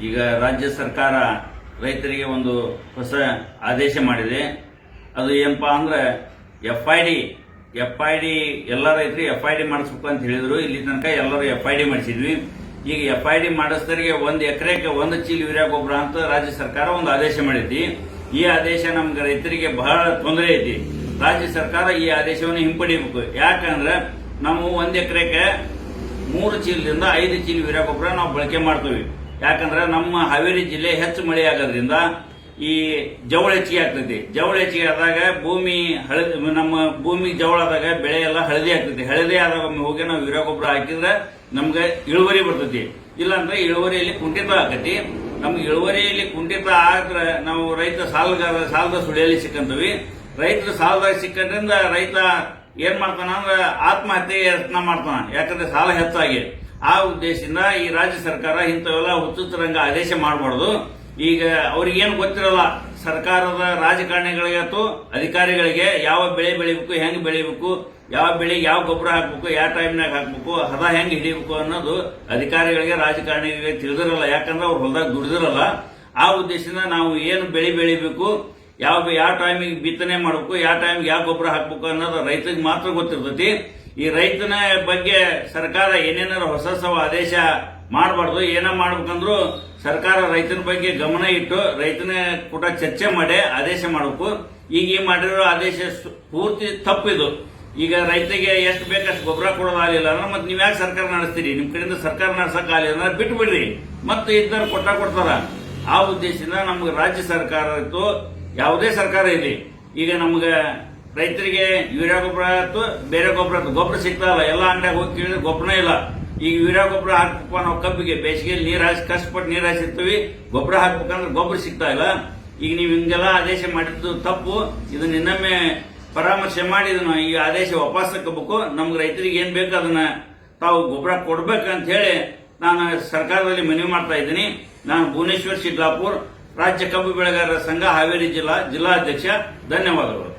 ಈಗ ರಾಜ್ಯ ಸರ್ಕಾರ ರೈತರಿಗೆ ಒಂದು ಹೊಸ ಆದೇಶ ಮಾಡಿದೆ. ಅದು ಏನಪ್ಪಾ ಅಂದ್ರೆ ಎಫ್ ಐ ಡಿ ಎಲ್ಲ ರೈತರು FID ಮಾಡಿಸ್ಬೇಕು ಅಂತ ಹೇಳಿದ್ರು. ಇಲ್ಲಿ ತನಕ ಎಲ್ಲರೂ FID ಮಾಡಿಸಿದ್ವಿ. ಈಗ FID ಮಾಡಿಸಿದರಿಗೆ 1 ಎಕರೆಗೆ 1 ಚೀಲ ಯೂರಿಯಾ ಗೊಬ್ಬರ ಅಂತ ರಾಜ್ಯ ಸರ್ಕಾರ ಒಂದು ಆದೇಶ ಮಾಡೈತಿ. ಈ ಆದೇಶ ನಮ್ಗೆ ರೈತರಿಗೆ ಬಹಳ ತೊಂದರೆ ಐತಿ. ರಾಜ್ಯ ಸರ್ಕಾರ ಈ ಆದೇಶವನ್ನು ಹಿಂಪಡಿಬೇಕು. ಯಾಕಂದ್ರೆ ನಾವು 1 ಎಕರೆಗೆ 3 ಚೀಲದಿಂದ 5 ಚೀಲ ಯೂರಿಯಾ ಗೊಬ್ಬರ ನಾವು ಬಳಕೆ ಮಾಡ್ತೀವಿ. ಯಾಕಂದ್ರೆ ನಮ್ಮ ಹಾವೇರಿ ಜಿಲ್ಲೆ ಹೆಚ್ಚು ಮಳೆ ಆಗೋದ್ರಿಂದ ಈ ಜವಳ ಹೆಚ್ಚಿಗೆ ಆಗ್ತೈತಿ. ಜವಳ ಹೆಚ್ಚಿಗೆ ಆದಾಗ ನಮ್ಮ ಭೂಮಿ ಜವಳ ಆದಾಗ ಬೆಳೆ ಎಲ್ಲ ಹಳದಿ ಆಗ್ತೈತಿ. ಹಳದಿ ಆದಾಗ ಹೋಗಿ ನಾವು ಯೂರಿಯಾ ಗೊಬ್ಬರ ಹಾಕಿದ್ರೆ ನಮ್ಗೆ ಇಳುವರಿ ಬರ್ತೈತಿ. ಇಲ್ಲಾಂದ್ರೆ ಇಳುವರಿಯಲ್ಲಿ ಕುಂಠಿತ ಆಕತಿ. ನಮ್ಗೆ ಇಳುವರಿಯಲ್ಲಿ ಕುಂಠಿತ ಆದ್ರೆ ನಾವು ರೈತ ಸಾಲದ ಸುಳಿಯಲ್ಲಿ ಸಿಕ್ಕಂತೀವಿ. ರೈತರು ಸಾಲದಾಗ ಸಿಕ್ಕದ್ರಿಂದ ರೈತ ಏನ್ ಮಾಡ್ತಾನ ಅಂದ್ರೆ ಆತ್ಮಹತ್ಯೆ ಯತ್ನ ಮಾಡ್ತಾನ. ಯಾಕಂದ್ರೆ ಸಾಲ ಹೆಚ್ಚಾಗಿ. ಆ ಉದ್ದೇಶದಿಂದ ಈ ರಾಜ್ಯ ಸರ್ಕಾರ ಇಂಥವೆಲ್ಲ ಹುಚ್ಚುಚ್ಚರಂಗ ಆದೇಶ ಮಾಡಬಾರ್ದು. ಈಗ ಅವ್ರಿಗೇನು ಗೊತ್ತಿರಲ್ಲ, ಸರ್ಕಾರದ ರಾಜಕಾರಣಿಗಳಿಗೆ ಅಥವಾ ಅಧಿಕಾರಿಗಳಿಗೆ ಯಾವ ಬೆಳೆ ಬೆಳಿಬೇಕು, ಹೆಂಗ್ ಬೆಳಿಬೇಕು, ಯಾವ ಬೆಳೆಗೆ ಯಾವ ಗೊಬ್ಬರ ಹಾಕ್ಬೇಕು, ಯಾವ ಟೈಮ್ನಾಗ ಹಾಕ್ಬೇಕು, ಹದ ಹೆಂಗ್ ಹಿಡಿಬೇಕು ಅನ್ನೋದು ಅಧಿಕಾರಿಗಳಿಗೆ ರಾಜಕಾರಣಿಗಳಿಗೆ ತಿಳಿದಿರಲ್ಲ. ಯಾಕಂದ್ರೆ ಅವ್ರು ಹೊಲದಾಗ ದುಡಿದಿರಲ್ಲ. ಆ ಉದ್ದೇಶದಿಂದ ನಾವು ಏನು ಬೆಳೆ ಬೆಳಿಬೇಕು, ಯಾವ ಟೈಮಿಗೆ ಬಿತ್ತನೆ ಮಾಡಬೇಕು, ಯಾವ ಟೈಮ್ಗೆ ಯಾವ ಗೊಬ್ಬರ ಹಾಕ್ಬೇಕು ಅನ್ನೋದು ರೈತರಿಗೆ ಮಾತ್ರ ಗೊತ್ತಿರ್ತೈತಿ. ಈ ರೈತನ ಬಗ್ಗೆ ಸರ್ಕಾರ ಏನೇನಾರ ಹೊಸ ಆದೇಶ ಮಾಡಬಾರ್ದು. ಏನ ಮಾಡ್ಬೇಕಂದ್ರು ಸರ್ಕಾರ ರೈತನ ಬಗ್ಗೆ ಗಮನ ಇಟ್ಟು ರೈತನ ಕೂಡ ಚರ್ಚೆ ಮಾಡಿ ಆದೇಶ ಮಾಡಬೇಕು. ಈಗ ಈ ಮಾಡಿರೋ ಆದೇಶ ಪೂರ್ತಿ ತಪ್ಪಿದು. ಈಗ ರೈತರಿಗೆ ಎಷ್ಟು ಬೇಕಷ್ಟು ಗೊಬ್ಬರ ಕೊಡೋದಾಗಲಿಲ್ಲ ಅಂದ್ರೆ ಮತ್ತೆ ನೀವ್ ಯಾಕೆ ಸರ್ಕಾರ ನಡೆಸ್ತೀರಿ? ನಿಮ್ ಕಡೆಯಿಂದ ಸರ್ಕಾರ ನಡೆಸಕ್ ಆಗಲಿಲ್ಲ ಅಂದ್ರೆ ಬಿಟ್ಟು ಬಿಡ್ರಿ, ಮತ್ತೆ ಇದ್ದರು ಕೊಡ್ತಾರ. ಆ ಉದ್ದೇಶದಿಂದ ನಮ್ಗೆ ರಾಜ್ಯ ಸರ್ಕಾರ ಇತ್ತು, ಯಾವುದೇ ಸರ್ಕಾರ ಇದೆ, ಈಗ ನಮ್ಗೆ ರೈತರಿಗೆ ಯೂರಿಯಾ ಗೊಬ್ಬರ ಆಯ್ತು, ಬೇರೆ ಗೊಬ್ಬರ ಸಿಗ್ತಾ ಇಲ್ಲ. ಎಲ್ಲ ಅಂಗಡಿಯಾಗ ಹೋಗಿ ಕೇಳಿದ್ರೆ ಗೊಬ್ಬರನೇ ಇಲ್ಲ. ಈಗ ಯೂರಿಯಾ ಗೊಬ್ಬರ ಹಾಕ್ಬೇಕು ನಾವು ಕಬ್ಬಿಗೆ ಬೇಸಿಗೆಯಲ್ಲಿ ನೀರ್ ಹಾಕಿ ಕಷ್ಟಪಟ್ಟು ನೀರ್ ಹಾಸಿರ್ತೀವಿ. ಗೊಬ್ಬರ ಹಾಕ್ಬೇಕಂದ್ರೆ ಗೊಬ್ಬರ ಸಿಗ್ತಾ ಇಲ್ಲ. ಈಗ ನೀವು ಹಿಂಗೆಲ್ಲ ಆದೇಶ ಮಾಡಿದ್ದು ತಪ್ಪು. ಇದನ್ನ ಇನ್ನೊಮ್ಮೆ ಪರಾಮರ್ಶೆ ಮಾಡಿ ಇದನ್ನ ಈ ಆದೇಶ ವಾಪಸ್ ತಗೋಬೇಕು. ನಮ್ಗೆ ರೈತರಿಗೆ ಏನ್ ಬೇಕು ಅದನ್ನ ತಾವು ಗೊಬ್ಬರ ಕೊಡ್ಬೇಕಂತ ಹೇಳಿ ನಾನು ಸರ್ಕಾರದಲ್ಲಿ ಮನವಿ ಮಾಡ್ತಾ ಇದ್ದೀನಿ. ನಾನು ಭುವನೇಶ್ವರ್ ಶಿಡ್ಲಾಪುರ್, ರಾಜ್ಯ ಕಬ್ಬು ಬೆಳೆಗಾರರ ಸಂಘ, ಹಾವೇರಿ ಜಿಲ್ಲಾಧ್ಯಕ್ಷ. ಧನ್ಯವಾದಗಳು.